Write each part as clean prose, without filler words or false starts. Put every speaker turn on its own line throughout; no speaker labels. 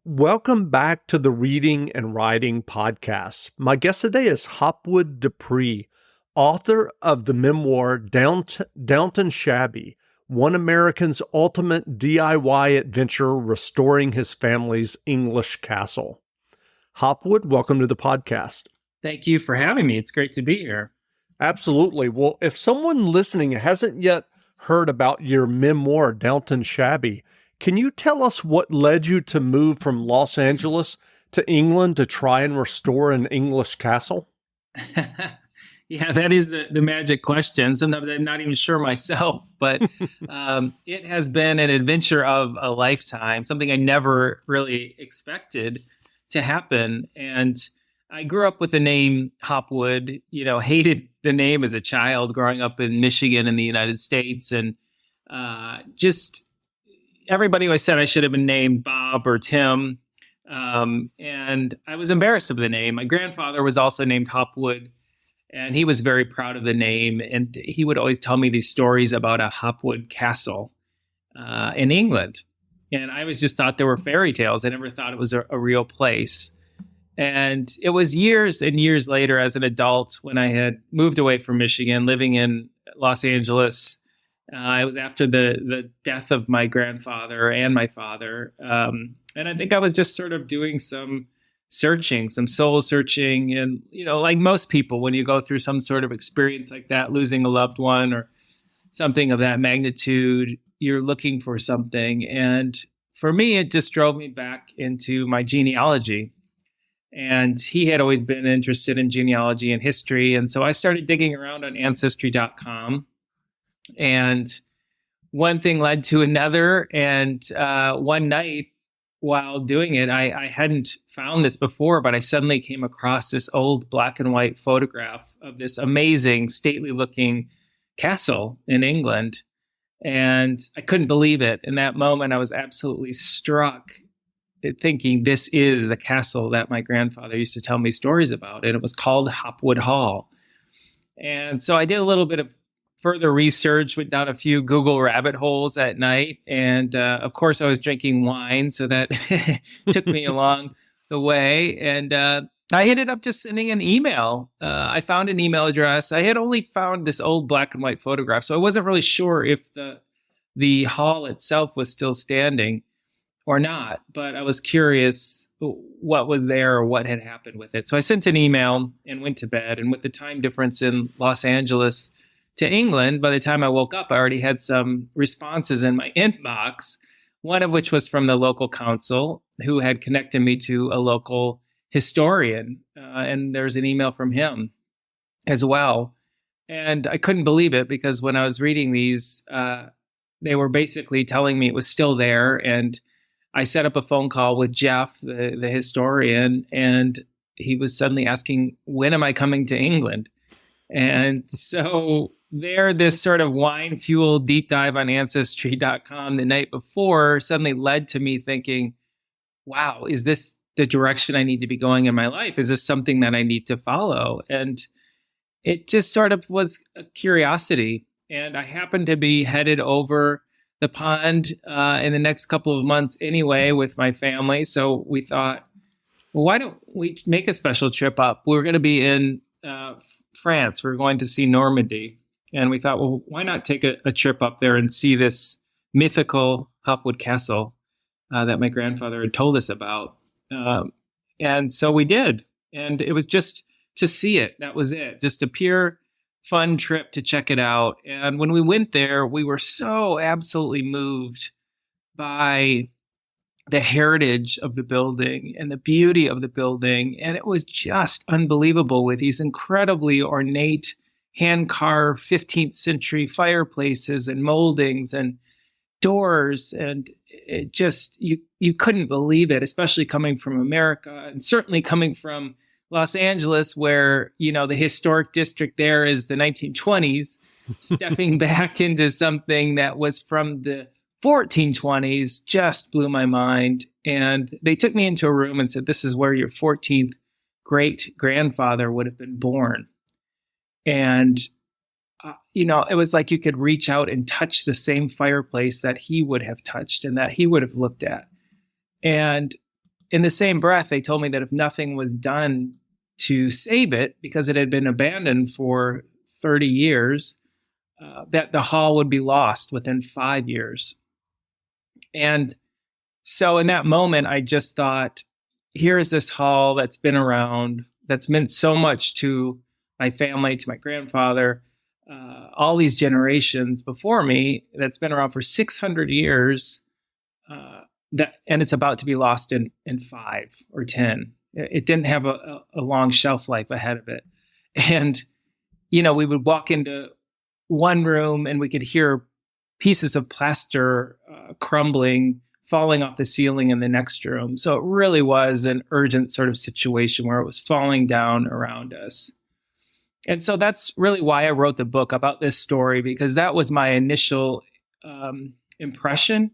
Welcome back to the Reading and Writing Podcast. My guest today is Hopwood DePree, author of the memoir Downton Shabby, One American's Ultimate DIY Adventure Restoring His Family's English Castle. Hopwood, welcome to the podcast.
Thank you for having me. It's great to be here.
Absolutely. Well, if someone listening hasn't yet heard about your memoir, Downton Shabby, can you tell us what led you to move from Los Angeles to England to try and restore an English castle?
Yeah, that is the magic question. Sometimes I'm not even sure myself, but it has been an adventure of a lifetime, something I never really expected to happen. And I grew up with the name Hopwood, hated the name as a child growing up in Michigan in the United States. And just everybody always said I should have been named Bob or Tim. And I was embarrassed of the name. My grandfather was also named Hopwood, and he was very proud of the name. And he would always tell me these stories about a Hopwood castle in England. And I always just thought they were fairy tales. I never thought it was a real place. And it was years and years later as an adult when I had moved away from Michigan, living in Los Angeles. It was after the death of my grandfather and my father. And I think I was just sort of doing some searching, some soul searching. And, like most people, when you go through some sort of experience like that, losing a loved one or something of that magnitude, you're looking for something. And for me, it just drove me back into my genealogy. And he had always been interested in genealogy and history. And so I started digging around on Ancestry.com. And one thing led to another. And one night while doing it, I hadn't found this before, but I suddenly came across this old black and white photograph of this amazing, stately looking castle in England. And I couldn't believe it. In that moment, I was absolutely struck thinking this is the castle that my grandfather used to tell me stories about. And it was called Hopwood Hall. And so I did a little bit of further research, went down a few Google rabbit holes at night. And of course, I was drinking wine, so that took me along the way. And I ended up just sending an email. I found an email address. I had only found this old black and white photograph, so I wasn't really sure if the hall itself was still standing or not. But I was curious what was there or what had happened with it. So I sent an email and went to bed. And with the time difference in Los Angeles to England, by the time I woke up, I already had some responses in my inbox, one of which was from the local council who had connected me to a local historian. And there's an email from him as well. And I couldn't believe it because when I was reading these, they were basically telling me it was still there. And I set up a phone call with Jeff, the historian, and he was suddenly asking, when am I coming to England? And so this sort of wine-fueled deep dive on Ancestry.com the night before suddenly led to me thinking, wow, is this the direction I need to be going in my life? Is this something that I need to follow? And it just sort of was a curiosity. And I happened to be headed over the pond in the next couple of months anyway with my family. So we thought, well, why don't we make a special trip up? We're going to be in France. We're going to see Normandy. And we thought, well, why not take a trip up there and see this mythical Hopwood Castle that my grandfather had told us about. And so we did. And it was just to see it. That was it. Just a pure fun trip to check it out. And when we went there, we were so absolutely moved by the heritage of the building and the beauty of the building. And it was just unbelievable with these incredibly ornate, hand-carved 15th century fireplaces and moldings and doors. And it just, you couldn't believe it, especially coming from America and certainly coming from Los Angeles, where, the historic district there is the 1920s, stepping back into something that was from the 1420s just blew my mind. And they took me into a room and said, this is where your 14th great grandfather would have been born. And, it was like you could reach out and touch the same fireplace that he would have touched and that he would have looked at. And in the same breath, they told me that if nothing was done to save it, because it had been abandoned for 30 years, that the hall would be lost within 5 years. And so in that moment, I just thought, here is this hall that's been around, that's meant so much to my family, to my grandfather, all these generations before me, that's been around for 600 years, and it's about to be lost in 5 or 10. It didn't have a long shelf life ahead of it. And, we would walk into one room and we could hear pieces of plaster crumbling, falling off the ceiling in the next room. So it really was an urgent sort of situation where it was falling down around us. And so that's really why I wrote the book about this story, because that was my initial impression.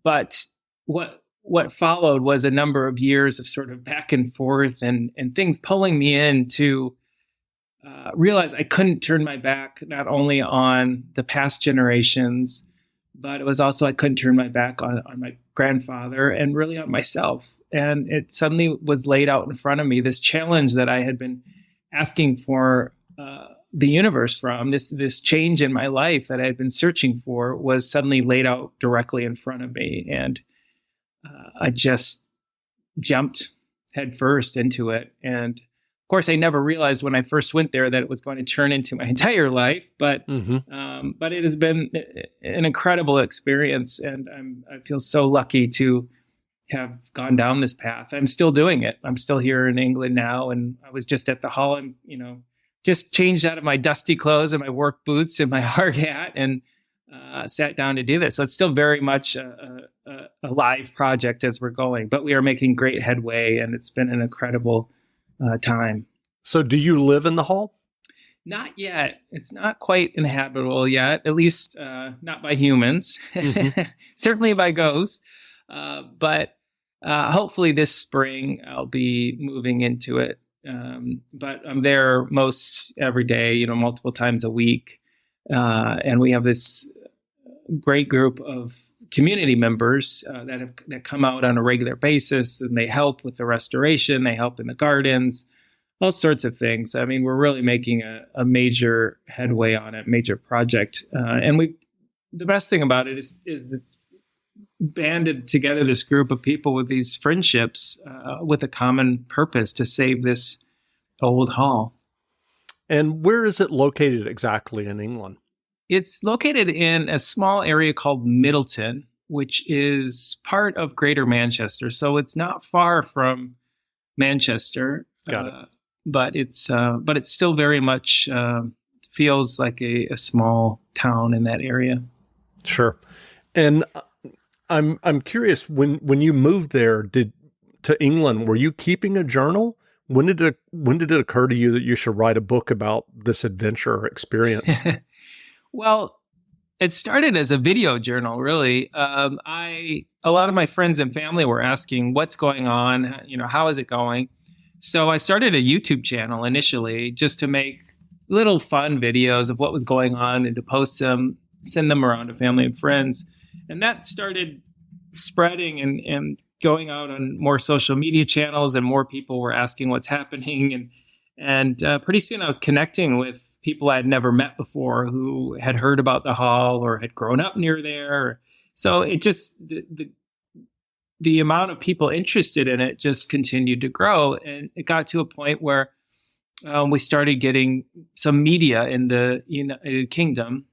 But what followed was a number of years of sort of back and forth and things pulling me in to realize I couldn't turn my back not only on the past generations, but it was also I couldn't turn my back on my grandfather and really on myself. And it suddenly was laid out in front of me, this challenge that I had been asking for the universe from, this change in my life that I had been searching for, was suddenly laid out directly in front of me. And I just jumped headfirst into it. And of course, I never realized when I first went there that it was going to turn into my entire life. But but it has been an incredible experience, and I feel so lucky to have gone down this path. I'm still doing it. I'm still here in England now, and I was just at the hall and just changed out of my dusty clothes and my work boots and my hard hat and sat down to do this. So it's still very much a live project as we're going, but we are making great headway, and it's been an incredible time.
So do you live in the hall?
Not yet. It's not quite inhabitable yet, at least not by humans, certainly by ghosts. But hopefully this spring I'll be moving into it. But I'm there most every day, multiple times a week. And we have this great group of community members that come out on a regular basis, and they help with the restoration. They help in the gardens, all sorts of things. I mean, we're really making a major headway on it, major project. And the best thing about it is it's banded together this group of people with these friendships with a common purpose to save this old hall.
And where is it located exactly in England?
It's located in a small area called Middleton, which is part of Greater Manchester. So it's not far from Manchester.
Got it.
But it's still very much feels like a small town in that area.
Sure. And I'm curious, when you moved there to England, were you keeping a journal? When did it occur to you that you should write a book about this adventure or experience?
Well, it started as a video journal, really. A lot of my friends and family were asking, what's going on? How is it going? So I started a YouTube channel initially just to make little fun videos of what was going on and to post them, send them around to family and friends. And that started spreading and going out on more social media channels, and more people were asking what's happening. And pretty soon I was connecting with people I had never met before who had heard about the hall or had grown up near there. So it just, the amount of people interested in it just continued to grow. And it got to a point where we started getting some media in the United Kingdom,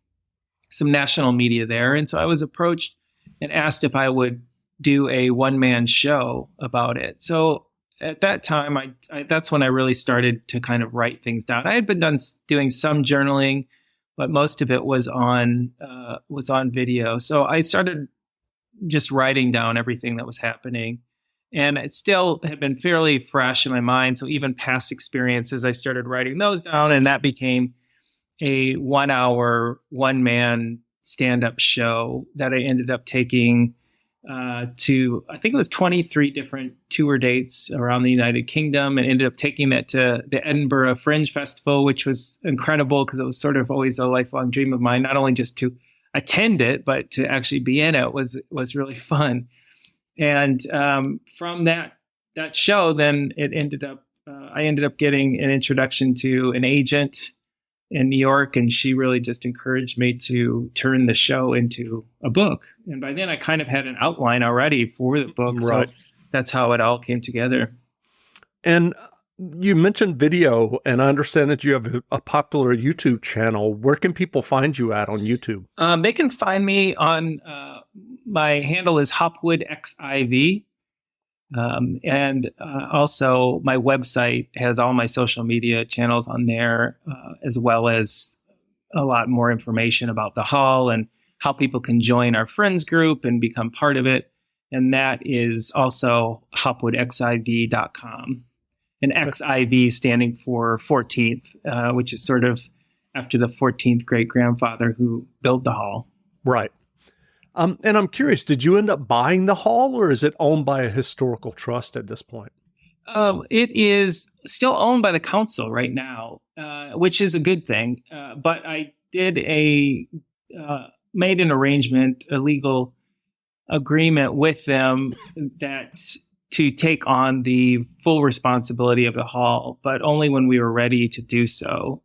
some national media there. And so I was approached and asked if I would do a one-man show about it. So at that time, that's when I really started to kind of write things down. I had been doing some journaling, but most of it was on video. So I started just writing down everything that was happening, and it still had been fairly fresh in my mind. So even past experiences, I started writing those down, and that became a 1-hour, one-man stand-up show that I ended up taking to, I think it was 23 different tour dates around the United Kingdom, and ended up taking that to the Edinburgh Fringe Festival, which was incredible because it was sort of always a lifelong dream of mine, not only just to attend it, but to actually be in it was really fun. And from that that show, then it ended up, I ended up getting an introduction to an agent in New York, and she really just encouraged me to turn the show into a book. And by then I kind of had an outline already for the book.
Right.
So that's how it all came together.
And you mentioned video, and I understand that you have a popular YouTube channel. Where can people find you at on YouTube?
They can find me on, my handle is Hopwood XIV. And also my website has all my social media channels on there, as well as a lot more information about the hall and how people can join our friends group and become part of it. And that is also hopwoodxiv.com. And XIV standing for 14th, which is sort of after the 14th great-grandfather who built the hall.
Right. And I'm curious, did you end up buying the hall, or is it owned by a historical trust at this point?
It is still owned by the council right now, which is a good thing. But I did made an arrangement, a legal agreement with them that to take on the full responsibility of the hall, but only when we were ready to do so,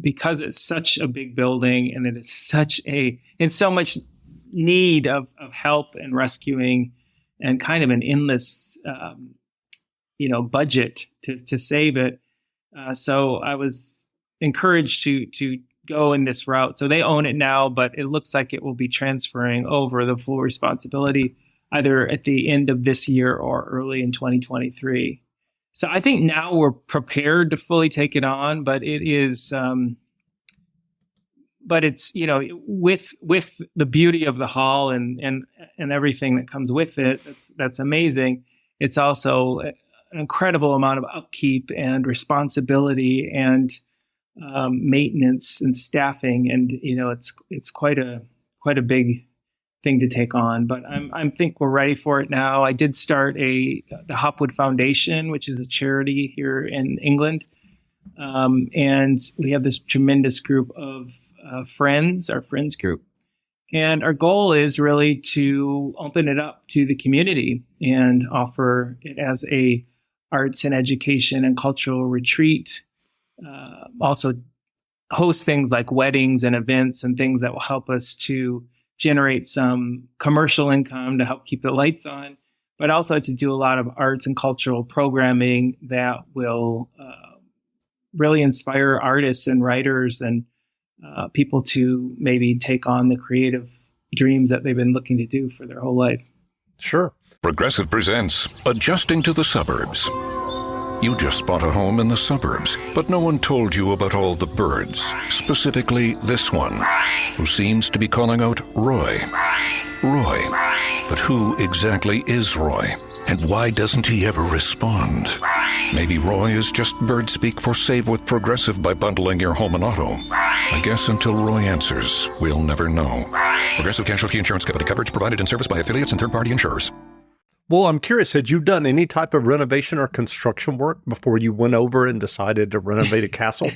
because it's such a big building and it is in so much need of help and rescuing, and kind of an endless, budget to save it. So I was encouraged to go in this route. So they own it now, but it looks like it will be transferring over the full responsibility either at the end of this year or early in 2023. So I think now we're prepared to fully take it on, but it is, but it's, with the beauty of the hall and everything that comes with it, that's amazing. It's also an incredible amount of upkeep and responsibility and maintenance and staffing, and it's quite a big thing to take on. But I think we're ready for it now. I did start the Hopwood Foundation, which is a charity here in England, and we have this tremendous group of friends, our friends group. And our goal is really to open it up to the community and offer it as a arts and education and cultural retreat. Also host things like weddings and events and things that will help us to generate some commercial income to help keep the lights on, but also to do a lot of arts and cultural programming that will really inspire artists and writers and people to maybe take on the creative dreams that they've been looking to do for their whole life.
Sure.
Progressive presents Adjusting to the Suburbs. You just bought a home in the suburbs, but no one told you about all the birds, specifically this one, who seems to be calling out Roy. Roy. But who exactly is Roy? And why doesn't he ever respond? Maybe Roy is just bird speak for save with Progressive by bundling your home and auto. I guess until Roy answers, we'll never know. Progressive Casualty Insurance Company. Coverage provided in service by affiliates and third-party insurers.
Well, I'm curious, had you done any type of renovation or construction work before you went over and decided to renovate a castle?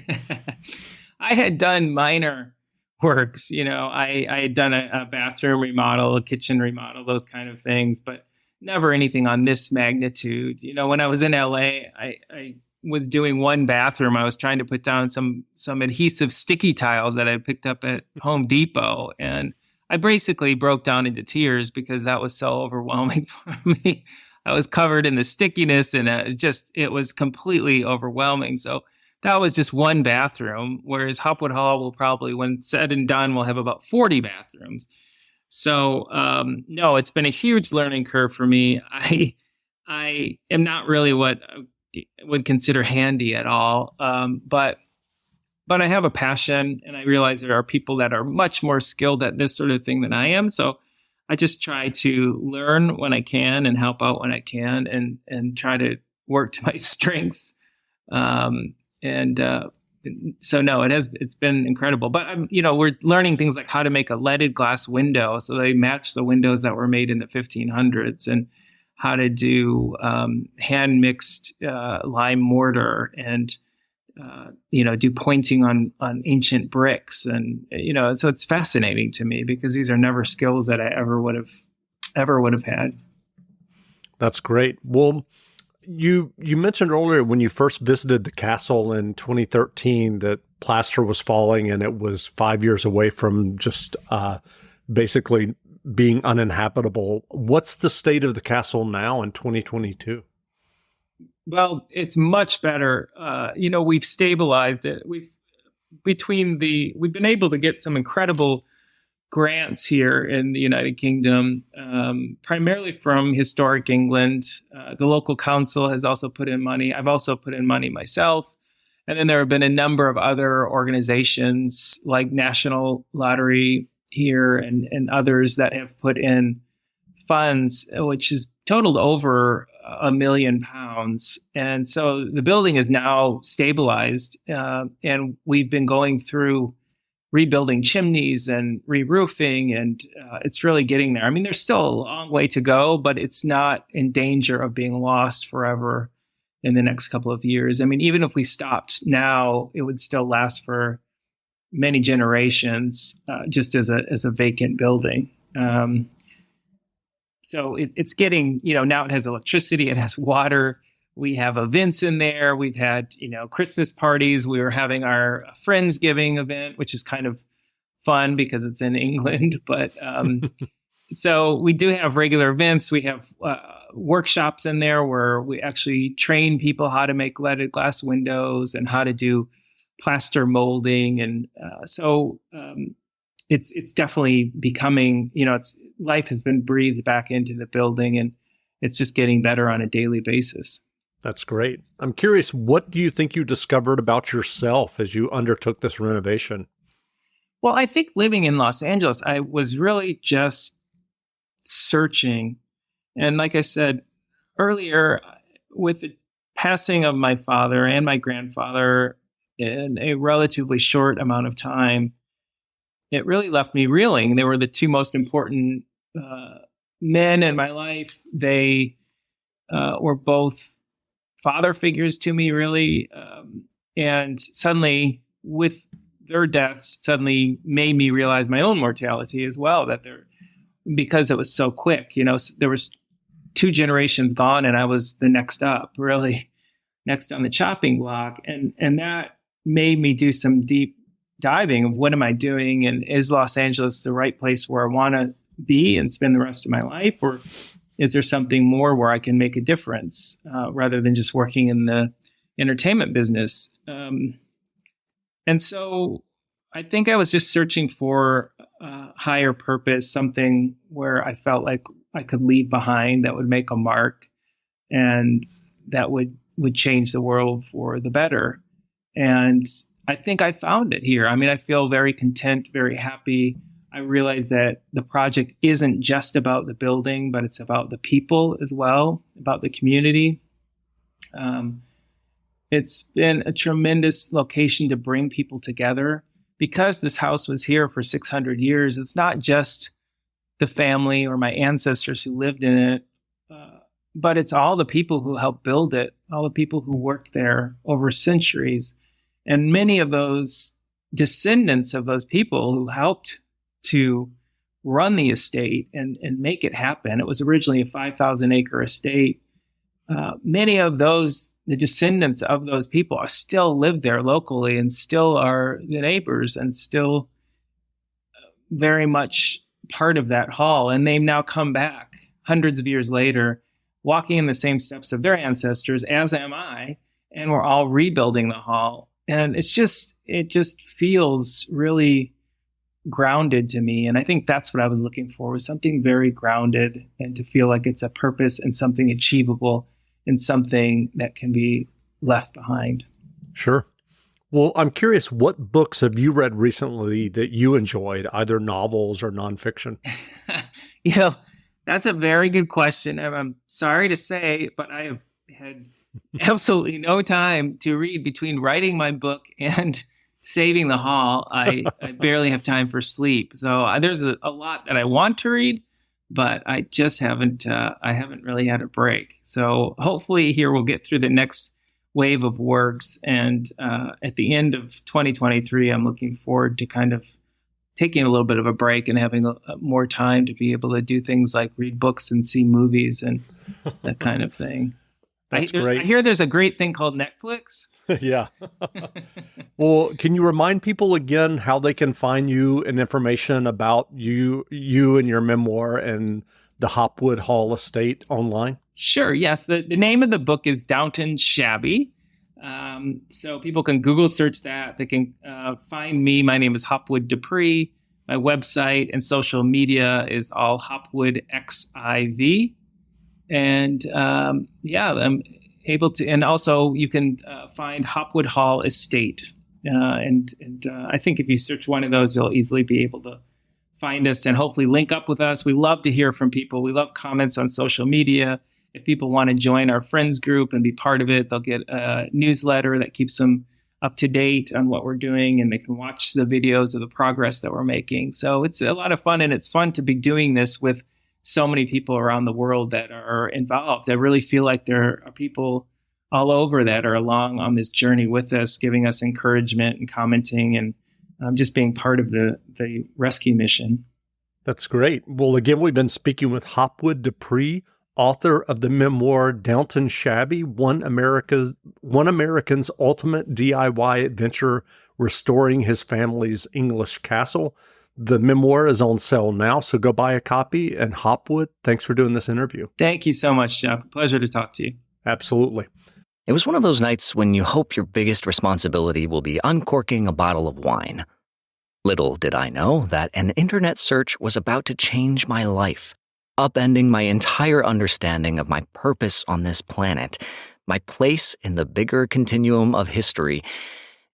I had done minor works. I had done a bathroom remodel, a kitchen remodel, those kind of things, but never anything on this magnitude. When I was in LA, I was doing one bathroom. I was trying to put down some adhesive sticky tiles that I picked up at Home Depot, and I basically broke down into tears because that was so overwhelming for me. I was covered in the stickiness, and it was completely overwhelming. So that was just one bathroom, whereas Hopwood Hall will probably, when said and done, will have about 40 bathrooms. So, no, it's been a huge learning curve for me. I am not really what I would consider handy at all. But I have a passion, and I realize there are people that are much more skilled at this sort of thing than I am. So I just try to learn when I can and help out when I can, and try to work to my strengths. So no, it's been incredible. But we're learning things like how to make a leaded glass window so they match the windows that were made in the 1500s, and how to do hand mixed lime mortar, and do pointing on ancient bricks. And, so it's fascinating to me because these are never skills that I ever would have had.
That's great. Well, You mentioned earlier when you first visited the castle in 2013 that plaster was falling and it was 5 years away from just basically being uninhabitable. What's the state of the castle now in 2022?
Well, it's much better. We've stabilized it. We've been able to get some incredible grants here in the United Kingdom, primarily from Historic England. The local council has also put in money. I've also put in money myself. And then there have been a number of other organizations like National Lottery here and others that have put in funds, which has totaled over £1 million. And so the building is now stabilized, and we've been going through rebuilding chimneys and re-roofing, and it's really getting there. I mean, there's still a long way to go, but it's not in danger of being lost forever in the next couple of years. I mean, even if we stopped now, it would still last for many generations, just as a vacant building. So it's getting, now it has electricity, it has water. We have events in there. We've had, Christmas parties. We were having our Friendsgiving event, which is kind of fun because it's in England. But so we do have regular events. We have workshops in there where we actually train people how to make leaded glass windows and how to do plaster molding. And so it's definitely becoming, life has been breathed back into the building, and it's just getting better on a daily basis.
That's great. I'm curious, what do you think you discovered about yourself as you undertook this renovation?
Well, I think living in Los Angeles, I was really just searching. And like I said earlier, with the passing of my father and my grandfather in a relatively short amount of time, it really left me reeling. They were the two most important men in my life. They were both father figures to me, really. And suddenly, with their deaths, suddenly made me realize my own mortality as well, because it was so quick. There was 2 generations gone, and I was the next up, really, next on the chopping block. And that made me do some deep diving of what am I doing, and is Los Angeles the right place where I want to be and spend the rest of my life, or is there something more where I can make a difference rather than just working in the entertainment business? And so I think I was just searching for a higher purpose, something where I felt like I could leave behind that would make a mark and that would change the world for the better. And I think I found it here. I mean, I feel very content, very happy. I realized that the project isn't just about the building, but it's about the people as well, about the community. It's been a tremendous location to bring people together. Because this house was here for 600 years, it's not just the family or my ancestors who lived in it, but it's all the people who helped build it, all the people who worked there over centuries. And many of those descendants of those people who helped to run the estate and make it happen. It was originally a 5,000 acre estate. Many of the descendants of those people still live there locally and still are the neighbors and still very much part of that hall. And they've now come back hundreds of years later, walking in the same steps of their ancestors, as am I, and we're all rebuilding the hall. And it just feels really grounded to me. And I think that's what I was looking for, was something very grounded and to feel like it's a purpose and something achievable and something that can be left behind.
Sure. Well, I'm curious, what books have you read recently that you enjoyed, either novels or nonfiction?
That's a very good question. I'm sorry to say, but I have had absolutely no time to read between writing my book and saving the hall. I barely have time for sleep. So there's a lot that I want to read, but I just haven't really had a break. So hopefully here we'll get through the next wave of works. And at the end of 2023, I'm looking forward to kind of taking a little bit of a break and having more time to be able to do things like read books and see movies and that kind of thing.
That's
I
great.
hear there's a great thing called Netflix.
Yeah. Well, can you remind people again how they can find you and information about you and your memoir and the Hopwood Hall estate online?
Sure. Yes. The name of the book is Downton Shabby. So people can Google search that. They can find me. My name is Hopwood DePree. My website and social media is all Hopwood XIV. And I'm able to, and also you can find Hopwood Hall Estate. And I think if you search one of those, you'll easily be able to find us and hopefully link up with us. We love to hear from people. We love comments on social media. If people want to join our friends group and be part of it, they'll get a newsletter that keeps them up to date on what we're doing, and they can watch the videos of the progress that we're making. So it's a lot of fun, and it's fun to be doing this with so many people around the world that are involved. I really feel like there are people all over that are along on this journey with us, giving us encouragement and commenting and just being part of the rescue mission.
That's great. Well, again, we've been speaking with Hopwood DePree, author of the memoir Downton Shabby, One American's Ultimate DIY Adventure Restoring His Family's English Castle. The memoir is on sale now, so go buy a copy. And Hopwood, thanks for doing this interview.
Thank you so much, Jeff. Pleasure to talk to you.
Absolutely.
It was one of those nights when you hope your biggest responsibility will be uncorking a bottle of wine. Little did I know that an internet search was about to change my life, upending my entire understanding of my purpose on this planet, my place in the bigger continuum of history,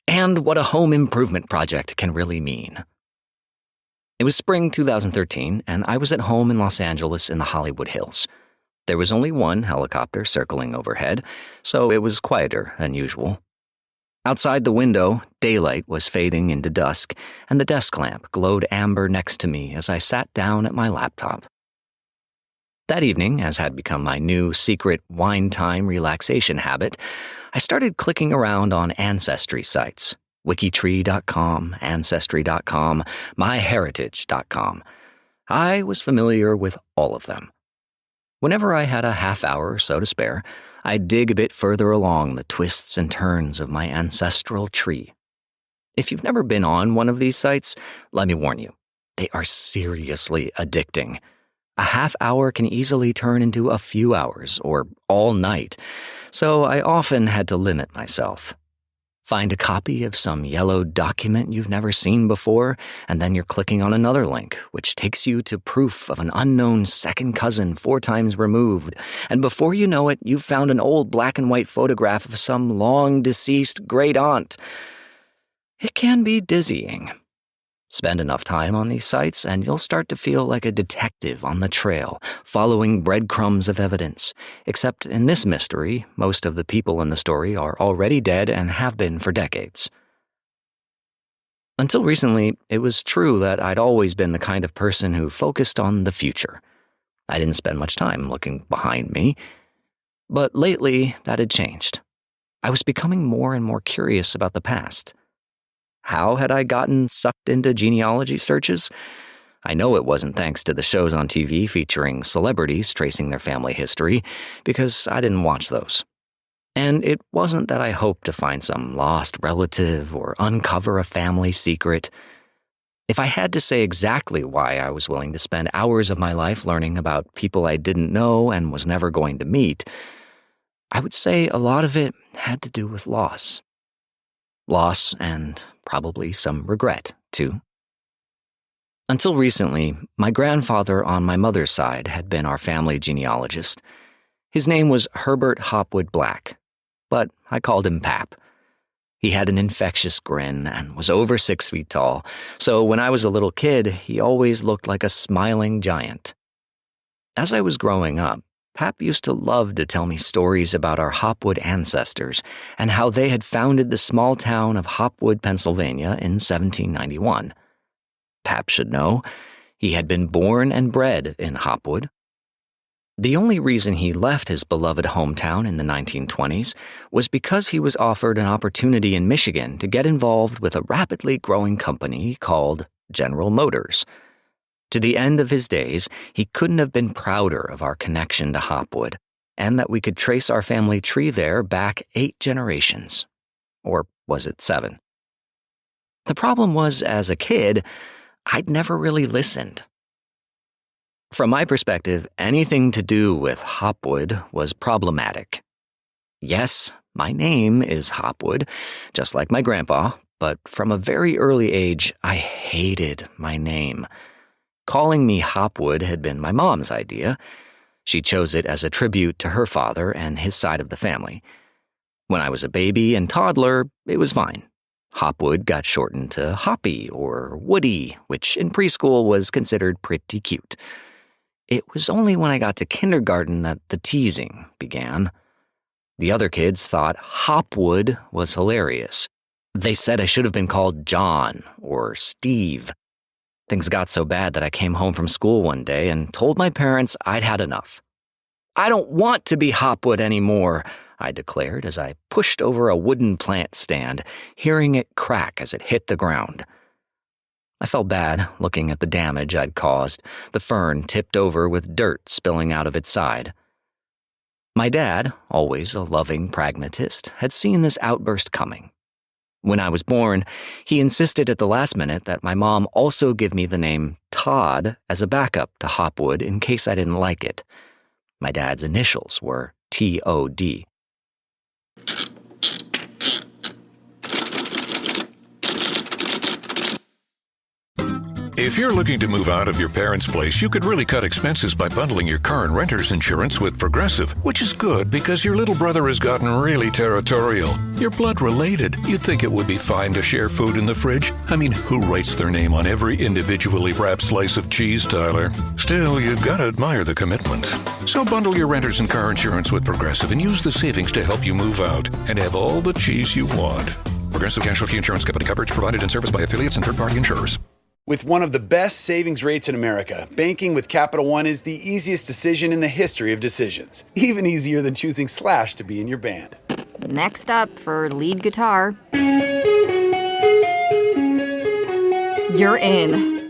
and what a home improvement project can really mean. It was spring 2013, and I was at home in Los Angeles in the Hollywood Hills. There was only one helicopter circling overhead, so it was quieter than usual. Outside the window, daylight was fading into dusk, and the desk lamp glowed amber next to me as I sat down at my laptop. That evening, as had become my new secret wine time relaxation habit, I started clicking around on ancestry sites. Wikitree.com, Ancestry.com, MyHeritage.com. I was familiar with all of them. Whenever I had a half hour or so to spare, I'd dig a bit further along the twists and turns of my ancestral tree. If you've never been on one of these sites, let me warn you, they are seriously addicting. A half hour can easily turn into a few hours or all night, so I often had to limit myself. Find a copy of some yellowed document you've never seen before, and then you're clicking on another link, which takes you to proof of an unknown second cousin 4 times removed, and before you know it, you've found an old black and white photograph of some long-deceased great-aunt. It can be dizzying. Spend enough time on these sites and you'll start to feel like a detective on the trail, following breadcrumbs of evidence. Except in this mystery, most of the people in the story are already dead and have been for decades. Until recently, it was true that I'd always been the kind of person who focused on the future. I didn't spend much time looking behind me. But lately, that had changed. I was becoming more and more curious about the past. How had I gotten sucked into genealogy searches? I know it wasn't thanks to the shows on TV featuring celebrities tracing their family history, because I didn't watch those. And it wasn't that I hoped to find some lost relative or uncover a family secret. If I had to say exactly why I was willing to spend hours of my life learning about people I didn't know and was never going to meet, I would say a lot of it had to do with loss. Loss and probably some regret, too. Until recently, my grandfather on my mother's side had been our family genealogist. His name was Herbert Hopwood Black, but I called him Pap. He had an infectious grin and was over 6 feet tall, so when I was a little kid, he always looked like a smiling giant. As I was growing up, Pap used to love to tell me stories about our Hopwood ancestors and how they had founded the small town of Hopwood, Pennsylvania in 1791. Pap should know, he had been born and bred in Hopwood. The only reason he left his beloved hometown in the 1920s was because he was offered an opportunity in Michigan to get involved with a rapidly growing company called General Motors. To the end of his days, he couldn't have been prouder of our connection to Hopwood, and that we could trace our family tree there back 8 generations. Or was it 7? The problem was, as a kid, I'd never really listened. From my perspective, anything to do with Hopwood was problematic. Yes, my name is Hopwood, just like my grandpa, but from a very early age, I hated my name. Calling me Hopwood had been my mom's idea. She chose it as a tribute to her father and his side of the family. When I was a baby and toddler, it was fine. Hopwood got shortened to Hoppy or Woody, which in preschool was considered pretty cute. It was only when I got to kindergarten that the teasing began. The other kids thought Hopwood was hilarious. They said I should have been called John or Steve. Things got so bad that I came home from school one day and told my parents I'd had enough. "I don't want to be Hopwood anymore," I declared as I pushed over a wooden plant stand, hearing it crack as it hit the ground. I felt bad looking at the damage I'd caused, the fern tipped over with dirt spilling out of its side. My dad, always a loving pragmatist, had seen this outburst coming. When I was born, he insisted at the last minute that my mom also give me the name Todd as a backup to Hopwood in case I didn't like it. My dad's initials were T.O.D.
If you're looking to move out of your parents' place, you could really cut expenses by bundling your car and renter's insurance with Progressive, which is good because your little brother has gotten really territorial. You're blood related. You'd think it would be fine to share food in the fridge. I mean, who writes their name on every individually wrapped slice of cheese, Tyler? Still, you've got to admire the commitment. So bundle your renter's and car insurance with Progressive and use the savings to help you move out and have all the cheese you want. Progressive Casualty Insurance Company. Coverage provided and serviced by affiliates and third-party insurers.
With one of the best savings rates in America, banking with Capital One is the easiest decision in the history of decisions. Even easier than choosing Slash to be in your band.
Next up for lead guitar. You're in.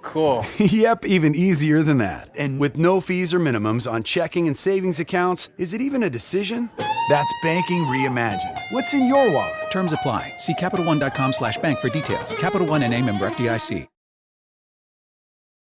Cool. Yep, even easier than that. And with no fees or minimums on checking and savings accounts, is it even a decision? That's banking reimagined. What's in your wallet?
Terms apply. See CapitalOne.com/bank for details. Capital One N.A. member FDIC.